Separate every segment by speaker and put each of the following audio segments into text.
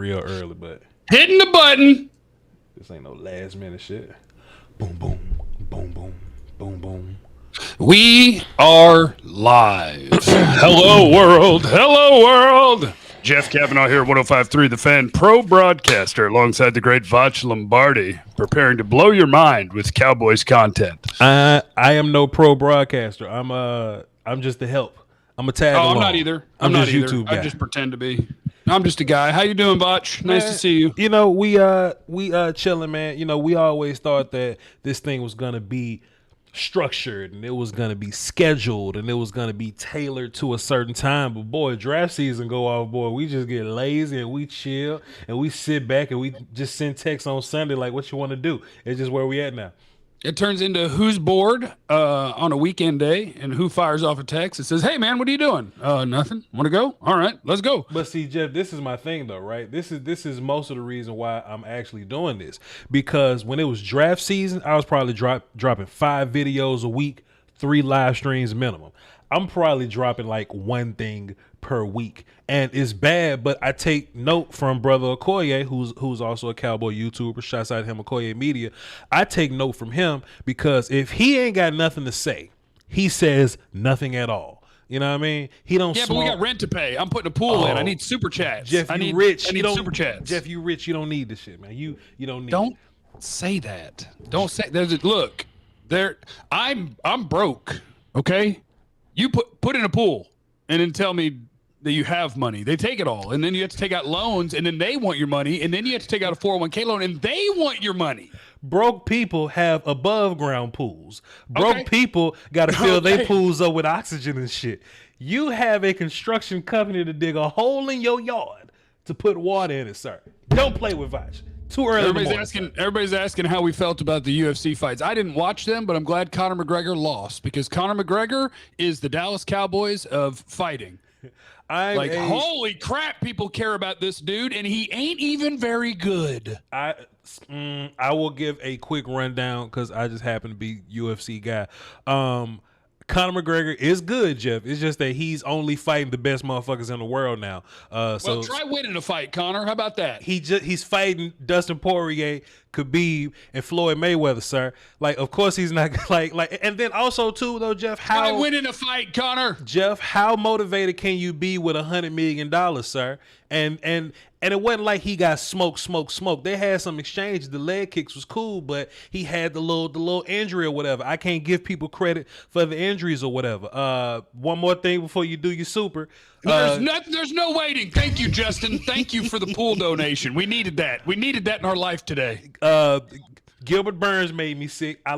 Speaker 1: real early, but
Speaker 2: hitting the button.
Speaker 1: This ain't no last minute shit. Boom, boom, boom, boom, boom, boom.
Speaker 2: We are live. Hello, world. Hello, world. Jeff Cavanaugh here, 105.3 The Fan, pro broadcaster, alongside the great Voch Lombardi, preparing to blow your mind with Cowboys content.
Speaker 1: I am no pro broadcaster. I'm just the help. I'm a tag along.
Speaker 2: I'm not either.
Speaker 1: I'm
Speaker 2: not
Speaker 1: just
Speaker 2: either.
Speaker 1: YouTube guy.
Speaker 2: I just pretend to be. I'm just a guy. How you doing, Voch? Nice to see you.
Speaker 1: You know, we chilling, man. You know, we always thought that this thing was gonna be structured and it was gonna be scheduled and it was gonna be tailored to a certain time. But boy, draft season go off, boy. We just get lazy and we chill and we sit back and we just send texts on Sunday like, what you want to do? It's just where we at now.
Speaker 2: It turns into who's bored on a weekend day and who fires off a text that says, hey, man, what are you doing? Nothing. Want to go? All right, let's go.
Speaker 1: But see, Jeff, this is my thing, though, right? This is most of the reason why I'm actually doing this. Because when it was draft season, I was probably dropping 5 videos a week, 3 live streams minimum. I'm probably dropping like 1 thing per week, and it's bad, but I take note from brother Okoye, who's also a Cowboy YouTuber. Shouts out to him, Okoye Media. I take note from him because if he ain't got nothing to say, he says nothing at all. You know what I mean? He don't.
Speaker 2: Yeah, but we got rent to pay. I'm putting a pool in. I need super chats.
Speaker 1: Jeff,
Speaker 2: I need
Speaker 1: rich.
Speaker 2: I need super chats.
Speaker 1: Jeff, you rich. You don't need this shit, man. You don't need.
Speaker 2: Don't say that. Don't say. Look. I'm broke. Okay. You put in a pool and then tell me that you have money. They take it all, and then you have to take out loans, and then they want your money, and then you have to take out a 401k loan, and they want your money.
Speaker 1: Broke people have above ground pools. Broke people got to fill their pools up with oxygen and shit. You have a construction company to dig a hole in your yard to put water in it, sir. Don't play with Voch. Too early.
Speaker 2: Everybody's asking how we felt about the UFC fights. I didn't watch them, but I'm glad Conor McGregor lost because Conor McGregor is the Dallas Cowboys of fighting. Holy crap, people care about this dude, and he ain't even very good.
Speaker 1: I will give a quick rundown because I just happen to be UFC guy. Conor McGregor is good, Jeff. It's just that he's only fighting the best motherfuckers in the world now. So
Speaker 2: try winning a fight, Conor. How about that?
Speaker 1: He's fighting Dustin Poirier, Khabib, and Floyd Mayweather, sir. Like, of course he's not like. And then also too, though, Jeff,
Speaker 2: try winning a fight, Conor.
Speaker 1: Jeff, how motivated can you be with $100 million, sir? And it wasn't like he got smoke. They had some exchanges. The leg kicks was cool, but he had the little injury or whatever. I can't give people credit for the injuries or whatever. One more thing before you do your super.
Speaker 2: There's no waiting. Thank you, Justin. Thank you for the pool donation. We needed that. We needed that in our life today.
Speaker 1: Gilbert Burns made me sick. I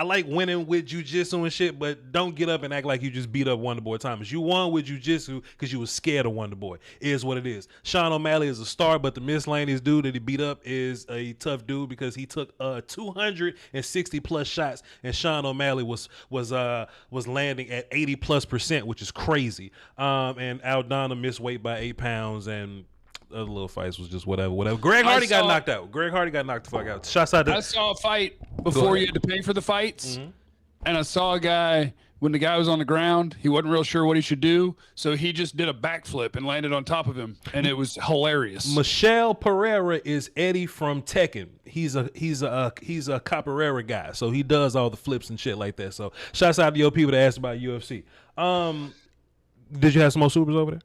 Speaker 1: like winning with jiu-jitsu and shit, but don't get up and act like you just beat up Wonderboy Thomas. You won with jiu-jitsu because you was scared of Wonderboy. It is what it is. Sean O'Malley is a star, but the miscellaneous dude that he beat up is a tough dude because he took 260 plus shots, and Sean O'Malley was landing at 80+%, which is crazy. And Aldana missed weight by 8 pounds, and other little fights was just whatever. Greg Hardy got knocked out. Greg Hardy got knocked the fuck out. Shots out.
Speaker 2: I saw a fight before you had to pay for the fights, and I saw a guy when the guy was on the ground. He wasn't real sure what he should do, so he just did a backflip and landed on top of him, and it was hilarious.
Speaker 1: Michelle Pereira is Eddie from Tekken. He's a capoeira guy, so he does all the flips and shit like that. So shouts out to your people that asked about UFC. Did you have some more supers over there?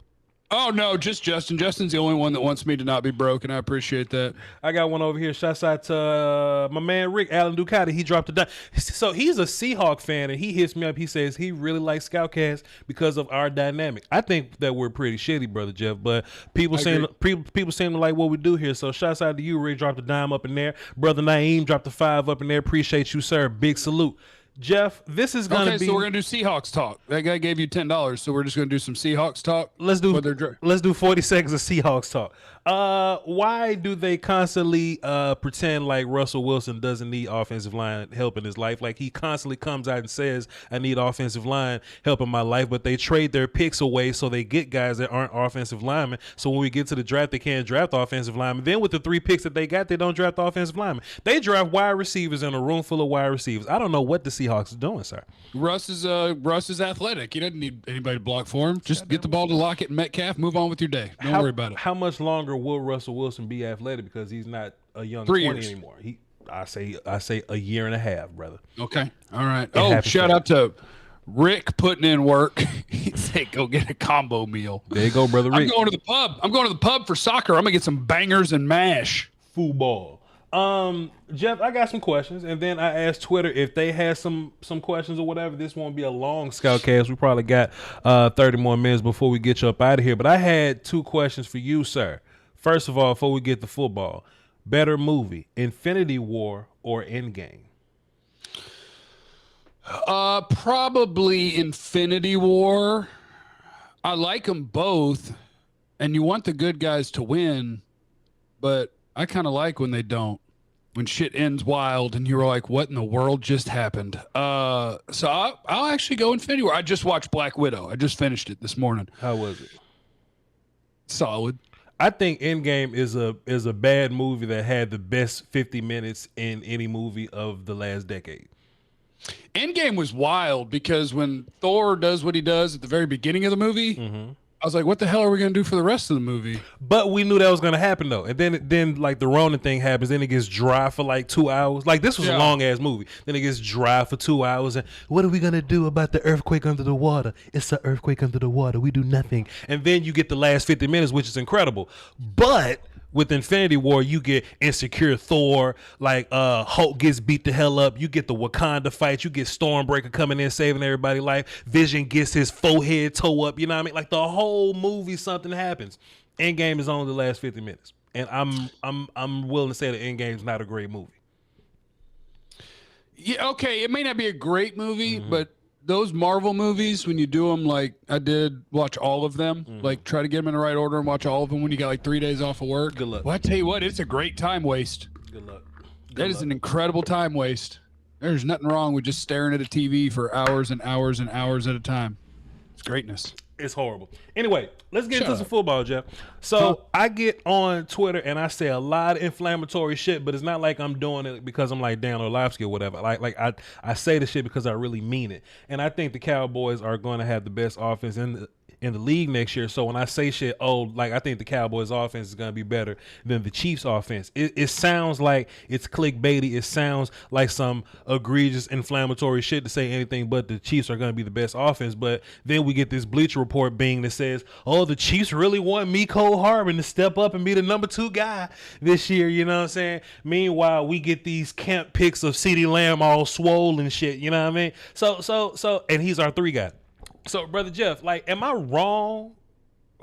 Speaker 2: Oh, no, just Justin. Justin's the only one that wants me to not be broke, and I appreciate that.
Speaker 1: I got one over here. Shouts out to my man Rick, Alan Ducati. He dropped a dime. So he's a Seahawk fan, and he hits me up. He says he really likes ScoutKast because of our dynamic. I think that we're pretty shitty, Brother Jeff, but people seem to like what we do here. So shouts out to you, Rick. Dropped a dime up in there. Brother Naeem dropped a 5 up in there. Appreciate you, sir. Big salute. Jeff, this is going to be...
Speaker 2: so we're going to do Seahawks talk. That guy gave you $10, so we're just going to do some Seahawks talk.
Speaker 1: Let's do 40 seconds of Seahawks talk. Why do they constantly pretend like Russell Wilson doesn't need offensive line help in his life? Like, he constantly comes out and says, I need offensive line help in my life, but they trade their picks away so they get guys that aren't offensive linemen. So when we get to the draft, they can't draft offensive linemen. Then with the 3 picks that they got, they don't draft offensive linemen. They draft wide receivers in a room full of wide receivers. I don't know what the Seahawks are doing, sir.
Speaker 2: Russ is athletic. He doesn't need anybody to block for him. Just get the ball to Lockett and Metcalf. Move on with your day. Don't worry about it.
Speaker 1: How much longer will Russell Wilson be athletic because he's not a young
Speaker 2: 3
Speaker 1: 20
Speaker 2: years
Speaker 1: anymore. I say a year and a half, brother.
Speaker 2: Okay, all right.
Speaker 1: It
Speaker 2: Shout out to Rick putting in work. He said, "Go get a combo meal."
Speaker 1: There you go, brother Rick.
Speaker 2: I'm going to the pub. I'm going to the pub for soccer. I'm gonna get some bangers and mash.
Speaker 1: Football. Jeff, I got some questions, and then I asked Twitter if they had some questions or whatever. This won't be a long ScoutKast. We probably got 30 more minutes before we get you up out of here. But I had 2 questions for you, sir. First of all, before we get to football, better movie, Infinity War or Endgame?
Speaker 2: Probably Infinity War. I like them both, and you want the good guys to win, but I kind of like when they don't. When shit ends wild and you're like, what in the world just happened? So I'll actually go Infinity War. I just watched Black Widow. I just finished it this morning.
Speaker 1: How was it?
Speaker 2: Solid.
Speaker 1: I think Endgame is a bad movie that had the best 50 minutes in any movie of the last decade.
Speaker 2: Endgame was wild because when Thor does what he does at the very beginning of the movie, I was like, what the hell are we going to do for the rest of the movie?
Speaker 1: But we knew that was going to happen, though. And then like, the Ronin thing happens. Then it gets dry for, like, 2 hours. Like, this was a long-ass movie. Then it gets dry for 2 hours. And what are we going to do about the earthquake under the water? It's an earthquake under the water. We do nothing. And then you get the last 50 minutes, which is incredible. But with Infinity War, you get insecure Thor, like Hulk gets beat the hell up. You get the Wakanda fight. You get Stormbreaker coming in saving everybody's life. Vision gets his forehead toe up. You know what I mean? Like, the whole movie, something happens. Endgame is only the last 50 minutes, and I'm willing to say that Endgame's not a great movie.
Speaker 2: Yeah, okay, it may not be a great movie, but those Marvel movies, when you do them, like I did watch all of them, like try to get them in the right order and watch all of them when you got like 3 days off of work.
Speaker 1: Good luck.
Speaker 2: Well, I tell you what, it's a great time waste.
Speaker 1: Good luck.
Speaker 2: That is an incredible time waste. There's nothing wrong with just staring at a TV for hours and hours and hours at a time. It's greatness.
Speaker 1: It's horrible. Anyway, let's get into some football, Jeff. So I get on Twitter and I say a lot of inflammatory shit, but it's not like I'm doing it because I'm like Dan Orlovsky or whatever. Like I say the shit because I really mean it. And I think the Cowboys are going to have the best offense in the league next year. So when I say shit, like I think the Cowboys offense is going to be better than the Chiefs offense. It sounds like it's clickbaity. It sounds like some egregious inflammatory shit to say anything but the Chiefs are going to be the best offense. But then we get this Bleacher Report being that says, oh, the Chiefs really want Mecole Hardman to step up and be the number 2 guy this year. You know what I'm saying? Meanwhile, we get these camp pics of CeeDee Lamb all swollen and shit. You know what I mean? So, and he's our 3 guy. So, Brother Jeff, like, am I wrong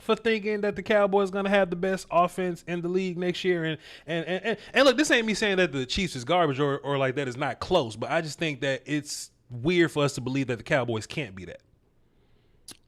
Speaker 1: for thinking that the Cowboys going to have the best offense in the league next year? And look, this ain't me saying that the Chiefs is garbage or like that is not close, but I just think that it's weird for us to believe that the Cowboys can't be that.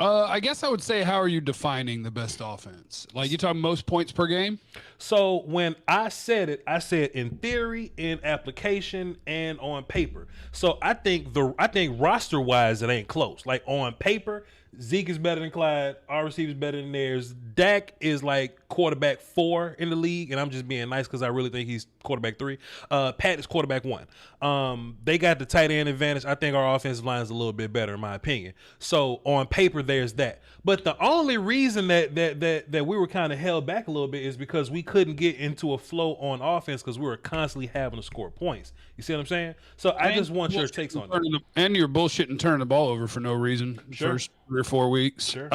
Speaker 2: I guess I would say, how are you defining the best offense? Like, you talking most points per game?
Speaker 1: So when I said it, I said in theory, in application, and on paper. So I think roster wise, it ain't close. Like, on paper, Zeke is better than Clyde. Our receiver's better than theirs. Dak is like quarterback 4 in the league, and I'm just being nice because I really think he's quarterback 3. Pat is quarterback 1. They got the tight end advantage. I think our offensive line is a little bit better, in my opinion. So on paper, there's that. But the only reason that we were kind of held back a little bit is because we couldn't get into a flow on offense because we were constantly having to score points. You see what I'm saying? So I just want your takes on that.
Speaker 2: And you're bullshitting turning the ball over for no reason.
Speaker 1: Sure.
Speaker 2: First 3 or 4 weeks.
Speaker 1: Sure.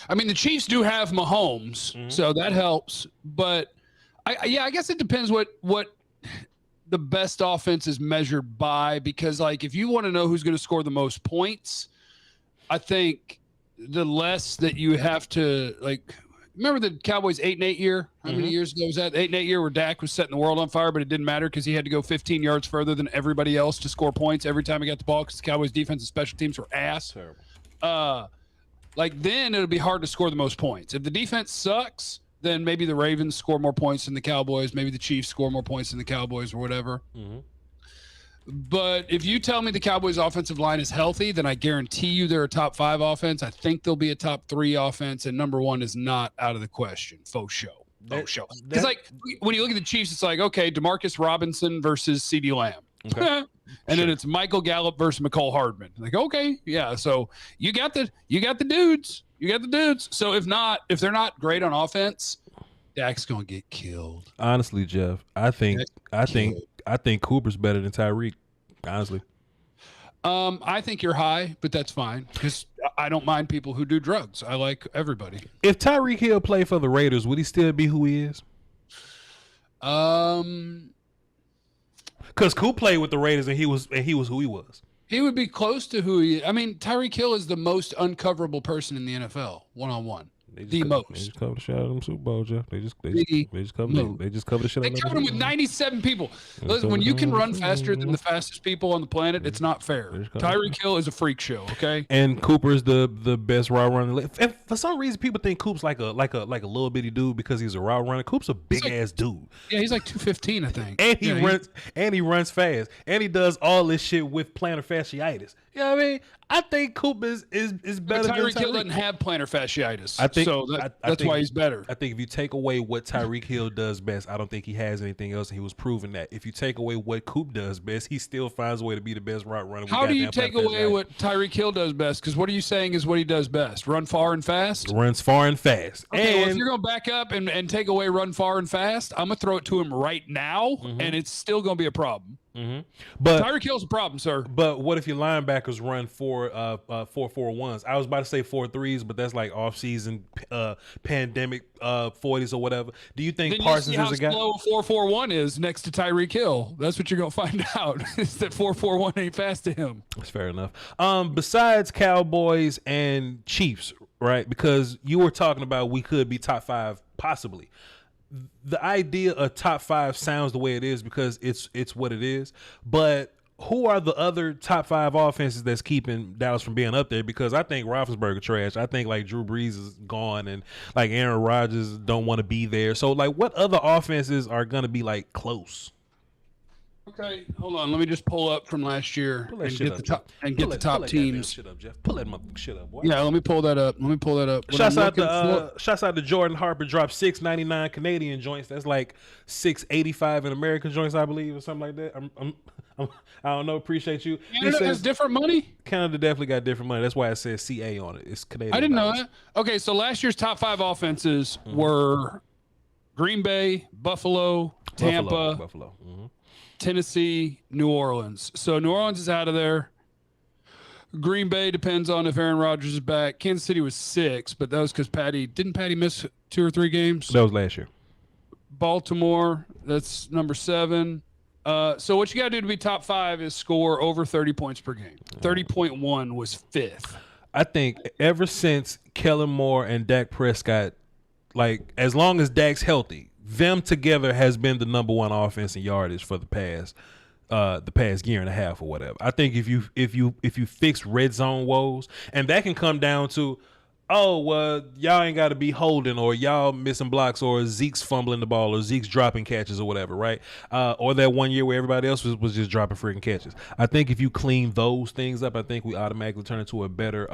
Speaker 2: I mean, the Chiefs do have Mahomes, so that helps. But I guess it depends what the best offense is measured by, because like if you want to know who's going to score the most points, I think the less that you have to like. Remember the Cowboys 8-8 year? How many years ago was that? 8-8 year where Dak was setting the world on fire, but it didn't matter because he had to go 15 yards further than everybody else to score points every time he got the ball because the Cowboys defense and special teams were ass.
Speaker 1: Terrible.
Speaker 2: Like then it'll be hard to score the most points. If the defense sucks, then maybe the Ravens score more points than the Cowboys. Maybe the Chiefs score more points than the Cowboys or whatever. But if you tell me the Cowboys offensive line is healthy, then I guarantee you they're a top 5 offense. I think they'll be a top 3 offense, and number 1 is not out of the question. Faux show. Because like when you look at the Chiefs, it's like, okay, Demarcus Robinson versus CeeDee Lamb. Okay. And then it's Michael Gallup versus Mecole Hardman. Like, okay, yeah. So you got the dudes. You got the dudes. So if they're not great on offense, Dak's gonna get killed.
Speaker 1: Honestly, Jeff, I think Cooper's better than Tyreek. Honestly.
Speaker 2: I think you're high, but that's fine because I don't mind people who do drugs. I like everybody.
Speaker 1: If Tyreek Hill played for the Raiders, would he still be who he is? Because Coop played with the Raiders and he was who he was.
Speaker 2: He would be close to who he. I mean, Tyreek Hill is the most uncoverable person in the NFL, one-on-one. The most.
Speaker 1: They just covered the shit out of them Super Bowl, Jeff. They just covered the shit out of them.
Speaker 2: They covered him with 97 people. Listen, when you can run faster than the fastest people on the planet, it's not fair. Tyreek Hill is a freak show, okay?
Speaker 1: And Cooper's the best route runner. And for some reason, people think Coop's like a little bitty dude because he's a route runner. Coop's a big ass dude.
Speaker 2: Yeah, he's like 215, I think.
Speaker 1: And he runs fast. And he does all this shit with plantar fasciitis. You know what I mean? I think Coop is better than
Speaker 2: Tyreek Hill doesn't have plantar fasciitis.
Speaker 1: I think
Speaker 2: that's why he's better.
Speaker 1: I think if you take away what Tyreek Hill does best, I don't think he has anything else, and he was proving that. If you take away what Coop does best, he still finds a way to be the best route runner.
Speaker 2: How do you take away what Tyreek Hill does best? Because what are you saying is what he does best? Run far and fast?
Speaker 1: Runs far and fast.
Speaker 2: Okay, well, if you're going to back up and take away run far and fast, I'm going to throw it to him right now, and it's still going to be a problem.
Speaker 1: But
Speaker 2: Tyreek Hill's a problem, sir.
Speaker 1: But what if your linebackers run 4.41s? I was about to say 4.3s, but that's like off-season pandemic 40s or whatever. Do you think Parsons is a guy?
Speaker 2: Slow 4.41 is next to Tyreek Hill. That's what you're gonna find out. Is that 4.41 ain't fast to him?
Speaker 1: That's fair enough. Besides Cowboys and Chiefs, right? Because you were talking about we could be top 5 possibly. The idea of top 5 sounds the way it is because it's what it is. But who are the other top 5 offenses that's keeping Dallas from being up there? Because I think Roethlisberger trash. I think like Drew Brees is gone and like Aaron Rodgers don't want to be there. So like what other offenses are going to be like close?
Speaker 2: Okay, hold on. Let me just pull up from last year and get the top teams.
Speaker 1: Shit up, Jeff. Pull that motherfucker shit up, boy.
Speaker 2: Yeah, let me pull that up.
Speaker 1: Shouts out to Jordan Harper. Dropped $6.99 Canadian joints. That's like $6.85 in American joints, I believe, or something like that. I don't know. Appreciate you.
Speaker 2: Canada has different money.
Speaker 1: Canada definitely got different money. That's why it says CA on it. It's Canadian.
Speaker 2: I didn't know that. Okay, so last year's top 5 offenses were Green Bay, Buffalo, Tampa,
Speaker 1: Buffalo.
Speaker 2: Tennessee, New Orleans. So New Orleans is out of there. Green Bay depends on if Aaron Rodgers is back. Kansas City was 6, but that was because didn't Patty miss 2 or 3 games?
Speaker 1: That was last year.
Speaker 2: Baltimore, that's number 7. So what you got to do to be top 5 is score over 30 points per game. 30.1 was 5th.
Speaker 1: I think ever since Kellen Moore and Dak Prescott, like as long as Dak's healthy, them together has been the number 1 offense in yardage for the past year and a half or whatever. I think if you fix red zone woes, and that can come down to, oh, well, y'all ain't got to be holding, or y'all missing blocks, or Zeke's fumbling the ball, or Zeke's dropping catches or whatever, right? Or that one year where everybody else was just dropping freaking catches. I think if you clean those things up, I think we automatically turn into a better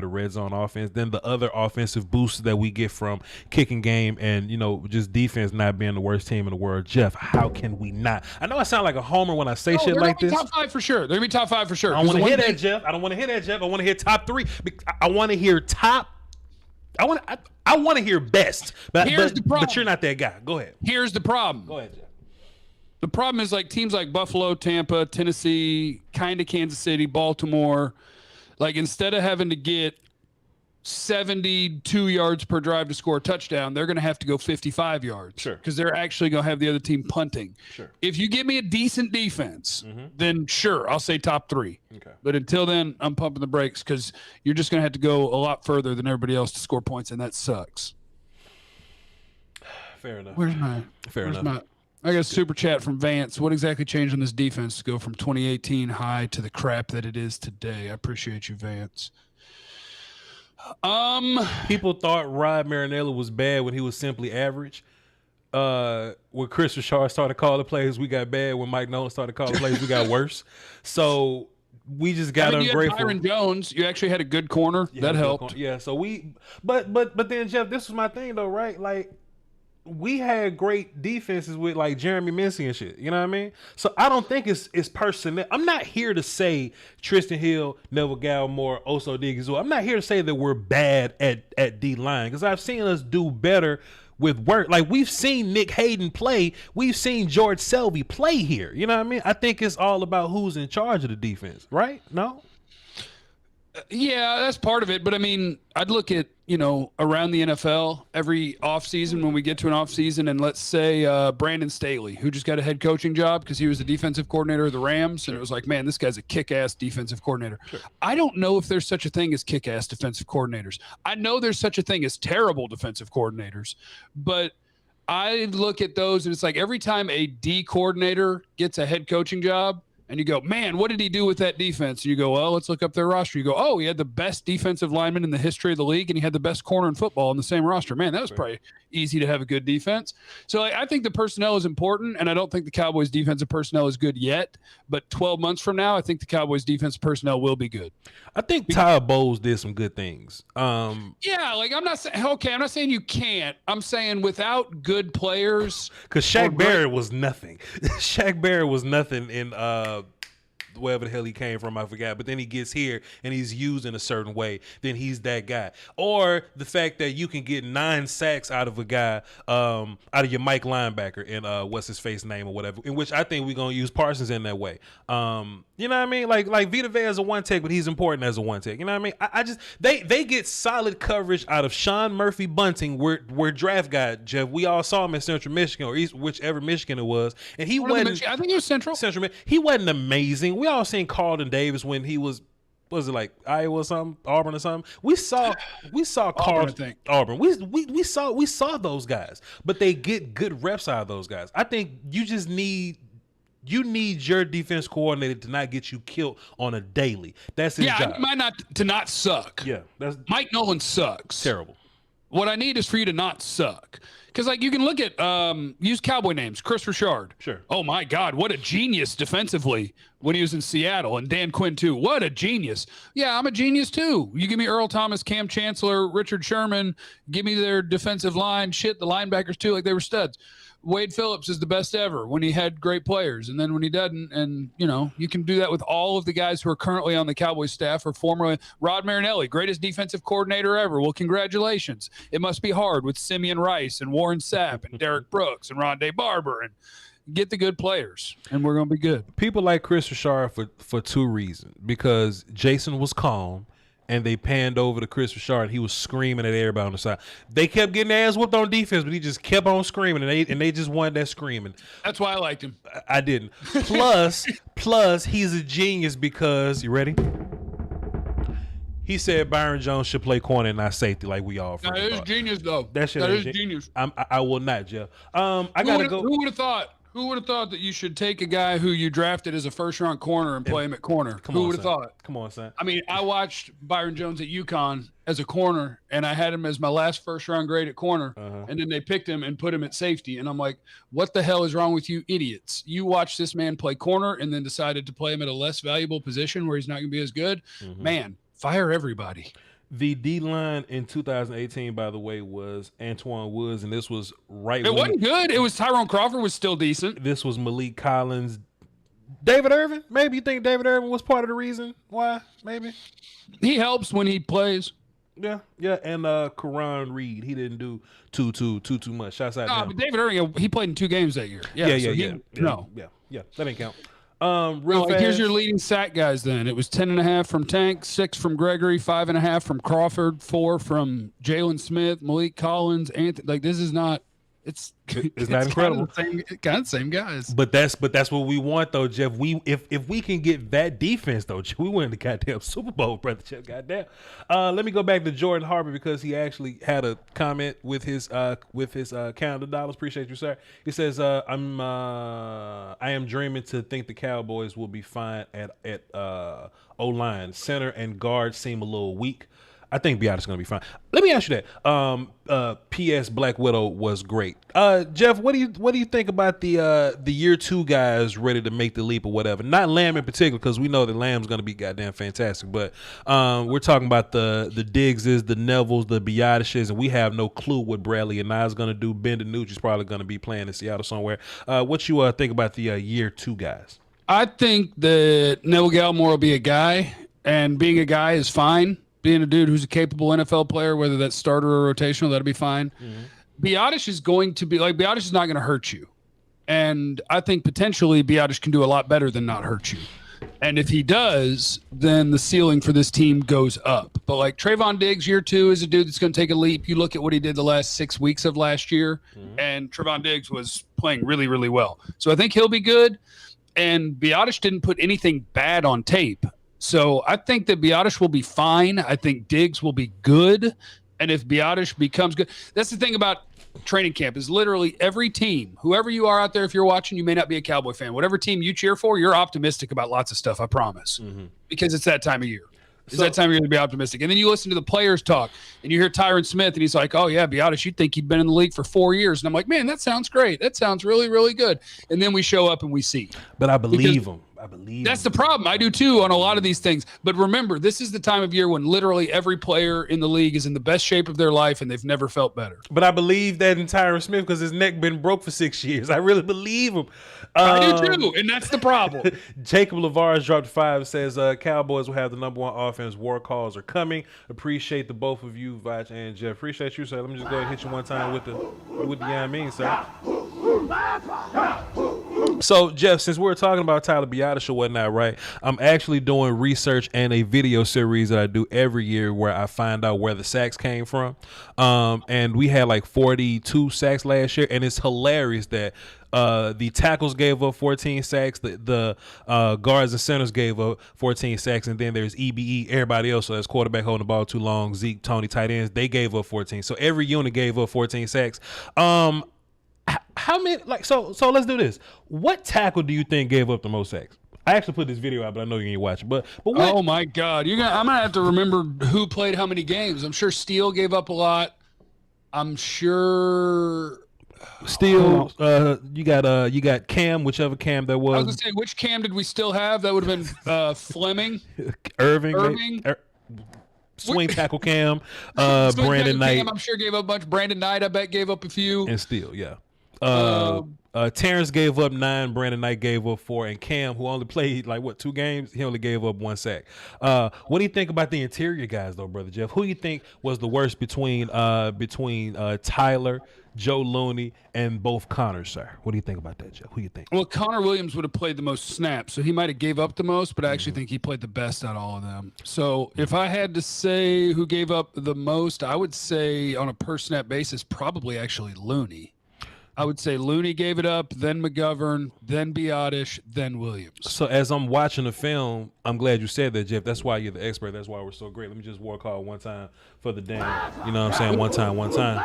Speaker 1: red zone offense than the other offensive boosts that we get from kicking game and, just defense not being the worst team in the world. Jeff, how can we not? I know I sound like a homer when I say shit like this.
Speaker 2: Top 5 for sure. They're going to be top 5 for sure.
Speaker 1: I don't want to hear that, Jeff. I don't want to hear that, Jeff. I want to hear top 3. I want to hear top. I want to hear best, but you're not that guy. Go ahead.
Speaker 2: Here's the problem.
Speaker 1: Go ahead, Jeff.
Speaker 2: The problem is like teams like Buffalo, Tampa, Tennessee, kind of Kansas City, Baltimore. Like instead of having to get 72 yards per drive to score a touchdown, they're going to have to go 55 yards.
Speaker 1: Sure.
Speaker 2: Because they're actually going to have the other team punting.
Speaker 1: Sure.
Speaker 2: If you give me a decent defense, then sure, I'll say top 3.
Speaker 1: Okay.
Speaker 2: But until then, I'm pumping the brakes because you're just going to have to go a lot further than everybody else to score points, and that sucks.
Speaker 1: Fair enough.
Speaker 2: I got a super chat from Vance. What exactly changed on this defense to go from 2018 high to the crap that it is today? I appreciate you, Vance.
Speaker 1: People thought Rod Marinelli was bad when he was simply average. When Chris Richard started calling plays, we got bad. When Mike Nolan started calling plays, we got worse. So we just got ungrateful.
Speaker 2: You had Byron Jones. You actually had a good corner. That helped.
Speaker 1: Yeah. So but then Jeff, this was my thing though, right? Like we had great defenses with like Jeremy Mincey and shit. You know what I mean? So I don't think it's personnel. I'm not here to say Tristan Hill, Neville Gallimore, Oso Digizua. I'm not here to say that we're bad at D line because I've seen us do better with work. Like, we've seen Nick Hayden play. We've seen George Selvey play here. You know what I mean? I think it's all about who's in charge of the defense, right? No?
Speaker 2: Yeah, that's part of it. But I mean, I'd look at, around the NFL every offseason when we get to an offseason, and let's say Brandon Staley, who just got a head coaching job because he was the defensive coordinator of the Rams. And it was like, man, this guy's a kick-ass defensive coordinator. Sure. I don't know if there's such a thing as kick-ass defensive coordinators. I know there's such a thing as terrible defensive coordinators, but I look at those and it's like every time a D coordinator gets a head coaching job, and you go, man, what did he do with that defense? And you go, well, let's look up their roster. You go, oh, he had the best defensive lineman in the history of the league, and he had the best corner in football in the same roster. Man, that was probably easy to have a good defense. So I think the personnel is important, and I don't think the Cowboys' defensive personnel is good yet. But 12 months from now, I think the Cowboys' defensive personnel will be good.
Speaker 1: I think Ty Bowles did some good things.
Speaker 2: Yeah, like I'm not saying you can't. I'm saying without good players.
Speaker 1: Because Shaq Barrett was nothing. Shaq Barrett was nothing in wherever the hell he came from, I forgot. But then he gets here and he's used in a certain way. Then he's that guy. Or the fact that you can get 9 sacks out of a guy, out of your Mike linebacker in what's his face name or whatever. In which I think we're gonna use Parsons in that way. You know what I mean? Like Vita Vea is a one tech, but he's important as a one tech. You know what I mean? I just they get solid coverage out of Sean Murphy Bunting. We're draft guy, Jeff. We all saw him at Central Michigan or East, whichever Michigan it was, and he wasn't.
Speaker 2: I think it was Central.
Speaker 1: He wasn't amazing. We all seen Carlton Davis when he was it like Iowa or something, Auburn or something. We saw Carlton, Auburn. We saw those guys, but they get good reps out of those guys. I think you just need. You need your defense coordinator to not get you killed on a daily. That's his job.
Speaker 2: Yeah, to not suck.
Speaker 1: Yeah, that's
Speaker 2: Mike Nolan sucks.
Speaker 1: Terrible.
Speaker 2: What I need is for you to not suck. Because you can look at use Cowboy names. Chris Richard.
Speaker 1: Sure.
Speaker 2: Oh my God, what a genius defensively when he was in Seattle, and Dan Quinn too. What a genius. Yeah, I'm a genius too. You give me Earl Thomas, Cam Chancellor, Richard Sherman. Give me their defensive line. Shit, the linebackers too, like they were studs. Wade Phillips is the best ever when he had great players. And then when he doesn't, and you can do that with all of the guys who are currently on the Cowboys staff or formerly. Rod Marinelli, greatest defensive coordinator ever. Well, congratulations. It must be hard with Simeon Rice and Warren Sapp and Derek Brooks and Rondé Barber, and get the good players and we're going to be good.
Speaker 1: People like Chris Richard for 2 reasons. Because Jason was calm. And they panned over to Chris Richard, and he was screaming at everybody on the side. They kept getting their ass whooped on defense, but he just kept on screaming, and they just wanted that screaming.
Speaker 2: That's why I liked him.
Speaker 1: I didn't. Plus, he's a genius because, you ready? He said Byron Jones should play corner and not safety like we all.
Speaker 2: That is genius, though.
Speaker 1: That is genius. I will not, Jeff. I gotta go.
Speaker 2: Who would have thought? Who would have thought that you should take a guy who you drafted as a first-round corner and play him at corner? Who would have thought?
Speaker 1: Come on, son.
Speaker 2: I mean, I watched Byron Jones at UConn as a corner, and I had him as my last first-round grade at corner, and then they picked him and put him at safety. And I'm like, what the hell is wrong with you idiots? You watched this man play corner and then decided to play him at a less valuable position where he's not going to be as good? Man, fire everybody.
Speaker 1: The D-line in 2018, by the way, was Antoine Woods, and this was right.
Speaker 2: It wasn't good. It was Tyrone Crawford was still decent.
Speaker 1: This was Malik Collins. David Irvin? Maybe you think David Irvin was part of the reason why? Maybe.
Speaker 2: He helps when he plays.
Speaker 1: Yeah. And Karan Reed, he didn't do too much. Shouts out to him.
Speaker 2: But David Irvin, he played in 2 games that year. Yeah. No.
Speaker 1: Yeah. That ain't count.
Speaker 2: Here's your leading sack guys then. It was 10.5 from Tank, 6 from Gregory, 5.5 from Crawford, 4 from Jalen Smith, Malik Collins, Anthony. Like, this is not it's not
Speaker 1: incredible.
Speaker 2: Kind of the same guys.
Speaker 1: But that's what we want though, Jeff. If we can get that defense though, we win the goddamn Super Bowl, brother Jeff. Goddamn. Let me go back to Jordan Harper because he actually had a comment with his Canada dollars. Appreciate you, sir. He says, I am dreaming to think the Cowboys will be fine at O-line. Center and guard seem a little weak. I think Beyonce's going to be fine. Let me ask you that. P.S. Black Widow was great. Jeff, what do you think about the year 2 guys ready to make the leap or whatever? Not Lamb in particular, because we know that Lamb's going to be goddamn fantastic. But we're talking about the Diggses, the Nevilles, the Biotishes, and we have no clue what Bradley and I's going to do. Ben DiNucci's probably going to be playing in Seattle somewhere. What you think about the year 2 guys?
Speaker 2: I think that Neville Gallimore will be a guy, and being a guy is fine. Being a dude who's a capable NFL player, whether that's starter or rotational, that'll be fine. Biotish is going to be like, Biotish is not going to hurt you. And I think potentially Biotish can do a lot better than not hurt you. And if he does, then the ceiling for this team goes up. But like Trayvon Diggs, year 2 is a dude that's going to take a leap. You look at what he did the last 6 weeks of last year, and Trayvon Diggs was playing really, really well. So I think he'll be good. And Biotish didn't put anything bad on tape. So I think that Biotish will be fine. I think Diggs will be good. And if Biotish becomes good, that's the thing about training camp is literally every team, whoever you are out there, if you're watching, you may not be a Cowboy fan, whatever team you cheer for, you're optimistic about lots of stuff, I promise, because it's that time of year. It's that time of year to be optimistic. And then you listen to the players talk and you hear Tyron Smith and he's like, oh yeah, Biotish, you'd think he'd been in the league for 4 years. And I'm like, man, that sounds great. That sounds really, really good. And then we show up and we see.
Speaker 1: But I believe him.
Speaker 2: That's the problem. I do too on a lot of these things. But remember, this is the time of year when literally every player in the league is in the best shape of their life and they've never felt better.
Speaker 1: But I believe that in Tyron Smith because his neck been broke for 6 years. I really believe him.
Speaker 2: I do too, and that's the problem.
Speaker 1: Jacob Lavar's dropped 5, says Cowboys will have the #1 offense. War calls are coming. Appreciate the both of you, Voch and Jeff. Appreciate you, sir. Let me just go ahead and hit you one time with the you know what I mean, sir. So, Jeff, since we're talking about Tyler Biotish or whatnot, right, I'm actually doing research and a video series that I do every year where I find out where the sacks came from. And we had like 42 sacks last year, and it's hilarious that the tackles gave up 14 sacks, the guards and centers gave up 14 sacks, and then there's EBE, everybody else, so that's quarterback holding the ball too long, Zeke, Tony, tight ends, they gave up 14. So every unit gave up 14 sacks. How many, like, so let's do this. What tackle do you think gave up the most sacks? I actually put this video out, but I know you ain't watching. But what?
Speaker 2: Oh my God, I'm gonna have to remember who played how many games. I'm sure Steele gave up a lot. I'm sure
Speaker 1: Steele. You got Cam, whichever Cam that was.
Speaker 2: I was gonna say, which Cam did we still have? That would have been Fleming,
Speaker 1: Irving. Swing tackle Cam, Brandon Knight.
Speaker 2: Cam, I'm sure gave up a bunch. Brandon Knight, I bet, gave up a few.
Speaker 1: And Steele, yeah. Terrence gave up 9, Brandon Knight gave up 4, and Cam, who only played like 2 games, he only gave up 1 sack. What do you think about the interior guys though, brother Jeff? Who do you think was the worst between Tyler, Joe Looney, and both Connors, sir? What do you think about that, Jeff? Who do you think?
Speaker 2: Well, Connor Williams would have played the most snaps, so he might have gave up the most, but I actually think he played the best out of all of them. So if I had to say who gave up the most, I would say on a per snap basis, probably actually Looney. I would say Looney gave it up, then McGovern, then Biotish, then Williams.
Speaker 1: So as I'm watching the film, I'm glad you said that, Jeff. That's why you're the expert. That's why we're so great. Let me just work hard one time for the damn, you know what I'm saying? One time.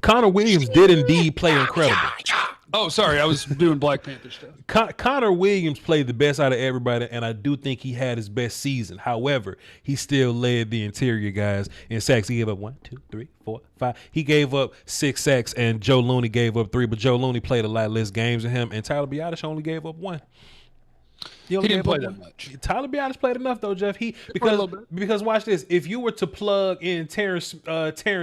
Speaker 1: Connor Williams did indeed play incredible.
Speaker 2: Oh, sorry, I was doing Black Panther stuff.
Speaker 1: Connor Williams played the best out of everybody, and I do think he had his best season. However, he still led the interior guys in sacks. He gave up 1, 2, 3, 4, 5. He gave up 6 sacks, and Joe Looney gave up 3. But Joe Looney played a lot less games than him, and Tyler Biotish only gave up 1.
Speaker 2: He didn't play that much.
Speaker 1: Tyler Biotish played enough though, Jeff. Because watch this. If you were to plug in Terrence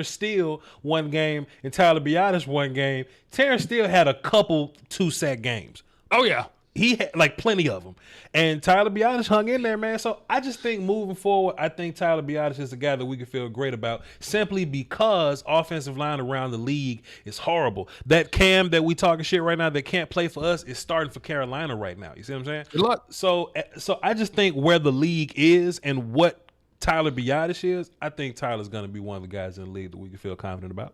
Speaker 1: Steele one game and Tyler Biotish one game, Terrence Steele had a couple 2-sack games.
Speaker 2: Oh yeah.
Speaker 1: He had like plenty of them. And Tyler Biotish hung in there, man. So I just think moving forward, I think Tyler Biotish is the guy that we can feel great about simply because offensive line around the league is horrible. That Cam that we talking shit right now that can't play for us is starting for Carolina right now. You see what I'm saying?
Speaker 2: Good luck.
Speaker 1: So I just think where the league is and what Tyler Biotish is, I think Tyler's going to be one of the guys in the league that we can feel confident about.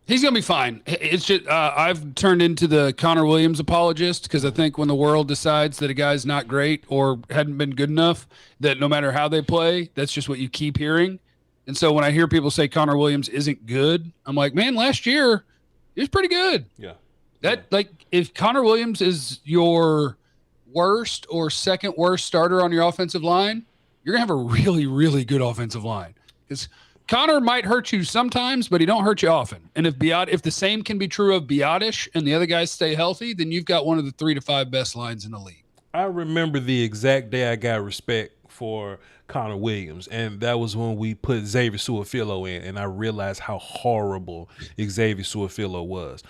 Speaker 2: He's going to be fine. It's just I've turned into the Connor Williams apologist because I think when the world decides that a guy's not great or hadn't been good enough, that no matter how they play, that's just what you keep hearing. And so when I hear people say Connor Williams isn't good, I'm like, man, last year he was pretty good.
Speaker 1: Yeah.
Speaker 2: Like if Connor Williams is your worst or second worst starter on your offensive line, you're going to have a really, really good offensive line. Because Connor might hurt you sometimes, but he don't hurt you often. And if the same can be true of Biotish and the other guys stay healthy, then you've got one of the 3 to 5 best lines in the league.
Speaker 1: I remember the exact day I got respect for Connor Williams, and that was when we put Xavier Su'a-Filo in, and I realized how horrible Xavier Su'a-Filo was.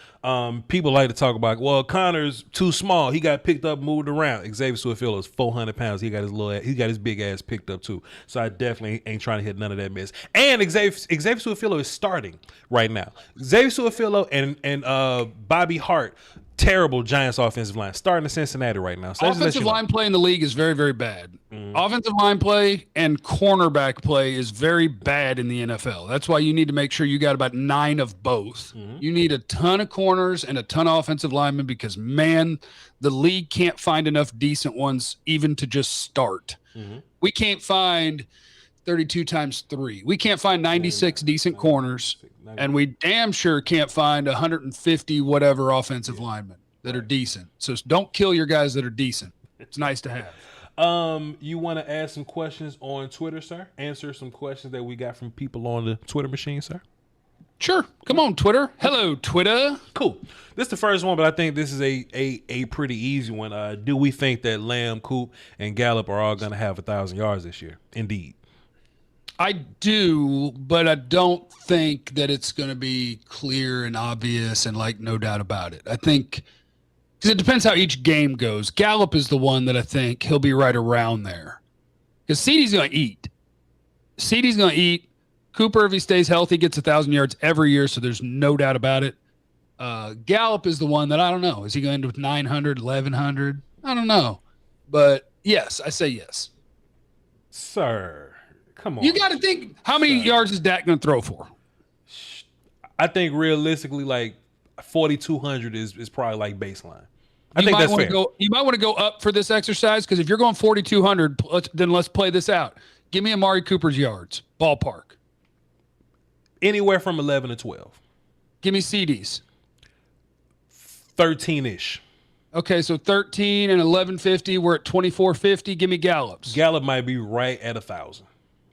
Speaker 1: People like to talk about, well, Connor's too small. He got picked up, moved around. Xavier Su'a-Filo is 400 pounds. He got his big ass picked up too. So I definitely ain't trying to hit none of that mess. And Xavier Su'a-Filo is starting right now. Xavier Su'a-Filo and Bobby Hart. Terrible Giants offensive line starting in Cincinnati right now. So
Speaker 2: offensive line play in the league is very, very bad. Offensive line play and cornerback play is very bad in the NFL. That's why you need to make sure you got about 9 of both. You need a ton of corners and a ton of offensive linemen because, man, the league can't find enough decent ones even to just start. We can't find 32 times 3. We can't find 96 decent corners. And we damn sure can't find 150 whatever offensive linemen that are decent. So don't kill your guys that are decent. It's nice to have.
Speaker 1: You want to ask some questions on Twitter, sir? Answer some questions that we got from people on the Twitter machine, sir?
Speaker 2: Sure. Come on, Twitter. Hello, Twitter.
Speaker 1: Cool. This is the first one, but I think this is a pretty easy one. Do we think that Lamb, Coop, and Gallup are all going to have 1,000 yards this year? Indeed.
Speaker 2: I do, but I don't think that it's going to be clear and obvious and like no doubt about it. I think because it depends how each game goes. Gallup is the one that I think he'll be right around there because CeeDee's going to eat. CeeDee's going to eat. Cooper, if he stays healthy, gets 1,000 yards every year, so there's no doubt about it. Gallup is the one that I don't know. Is he going to end with 900, 1,100? I don't know. But yes, I say yes.
Speaker 1: Sir. Come on.
Speaker 2: You got to think, how many yards is Dak going to throw for?
Speaker 1: I think realistically, like 4,200 is probably like baseline. I think that's fair.
Speaker 2: You might want to go up for this exercise because if you're going 4,200, then let's play this out. Give me Amari Cooper's yards, ballpark.
Speaker 1: Anywhere from 11 to 12.
Speaker 2: Give me CeeDee's.
Speaker 1: 13-ish.
Speaker 2: Okay, so 13 and 1150. We're at 2450. Give me Gallup's.
Speaker 1: Gallup might be right at 1,000.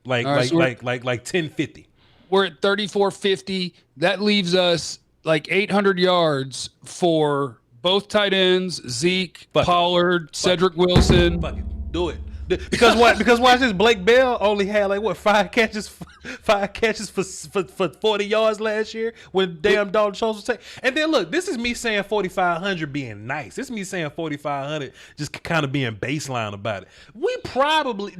Speaker 1: Like 1050.
Speaker 2: We're at 3450. That leaves us like 800 yards for both tight ends, Zeke, Pollard, Cedric Wilson.
Speaker 1: Fuck it. Do it. Because what? Because watch this. Blake Bell only had like what 5 catches for 40 yards last year when damn Dalton Schultz was taking. And then look, this is me saying 4,500 being nice. This is me saying 4,500 just kind of being baseline about it.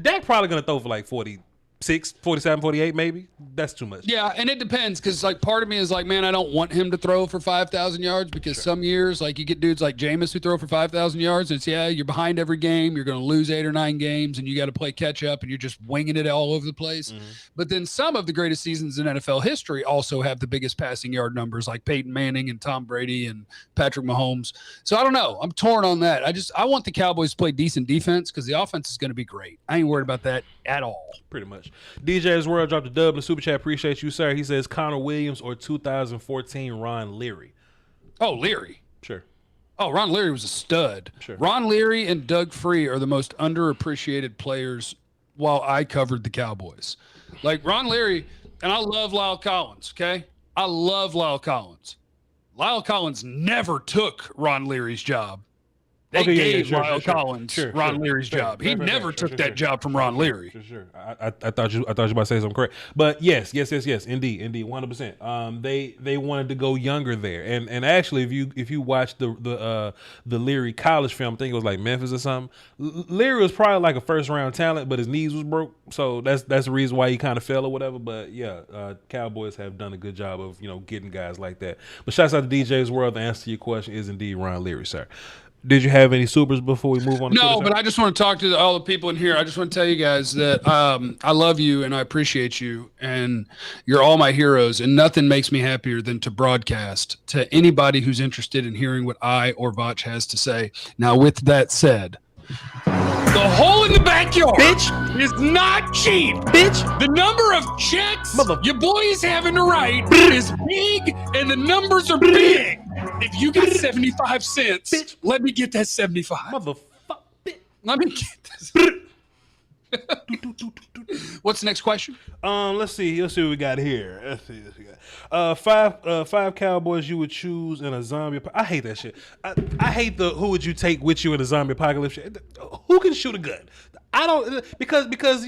Speaker 1: Dak probably gonna throw for like 46, 47, 48 maybe. That's too much.
Speaker 2: Yeah, and it depends because like part of me is like, man, I don't want him to throw for 5,000 yards because some years like you get dudes like Jameis who throw for 5,000 yards and it's you're behind every game, you're going to lose 8 or 9 games and you got to play catch up and you're just winging it all over the place. But then some of the greatest seasons in NFL history also have the biggest passing yard numbers like Peyton Manning and Tom Brady and Patrick Mahomes. So I don't know. I'm torn on that. I want the Cowboys to play decent defense because the offense is going to be great. I ain't worried about that at all.
Speaker 1: Pretty much. DJ's World dropped a dub in the super chat. Appreciate you, sir. He says Connor Williams or 2014 Ron Leary.
Speaker 2: Oh, Leary.
Speaker 1: Sure.
Speaker 2: Oh, Ron Leary was a stud.
Speaker 1: Sure.
Speaker 2: Ron Leary and Doug Free are the most underappreciated players while I covered the Cowboys. Like Ron Leary, and I love Lyle Collins, okay? I love Lyle Collins. Lyle Collins never took Ron Leary's job. They gave Lyle Collins Ron Leary's job. He never took that job from Ron Leary.
Speaker 1: Sure. I thought you were about to say something correct. But yes, indeed, 100%. They wanted to go younger there, and actually, if you watch the Leary college film, I think it was like Memphis or something. Leary was probably like a first round talent, but his knees was broke, so that's the reason why he kind of fell or whatever. But yeah, Cowboys have done a good job of getting guys like that. But shouts out to DJ's World. The answer to your question is indeed Ron Leary, sir. Did you have any supers before we move on?
Speaker 2: No, but I just want to talk to all the people in here. I just want to tell you guys that I love you and I appreciate you, and you're all my heroes. And nothing makes me happier than to broadcast to anybody who's interested in hearing what I or Voch has to say. Now, with that said, the hole in the backyard, bitch, is not cheap, bitch. The number of checks your boy is having to write is big, and the numbers are big. If you get 75 cents, bitch, let me get that 75.
Speaker 1: Motherfucker, bitch.
Speaker 2: Let me get this. What's the next question?
Speaker 1: Let's see what we got here. Let's see what we got. Five Cowboys you would choose in a zombie. I hate that shit. I hate the who would you take with you in a zombie apocalypse shit. Who can shoot a gun? I don't because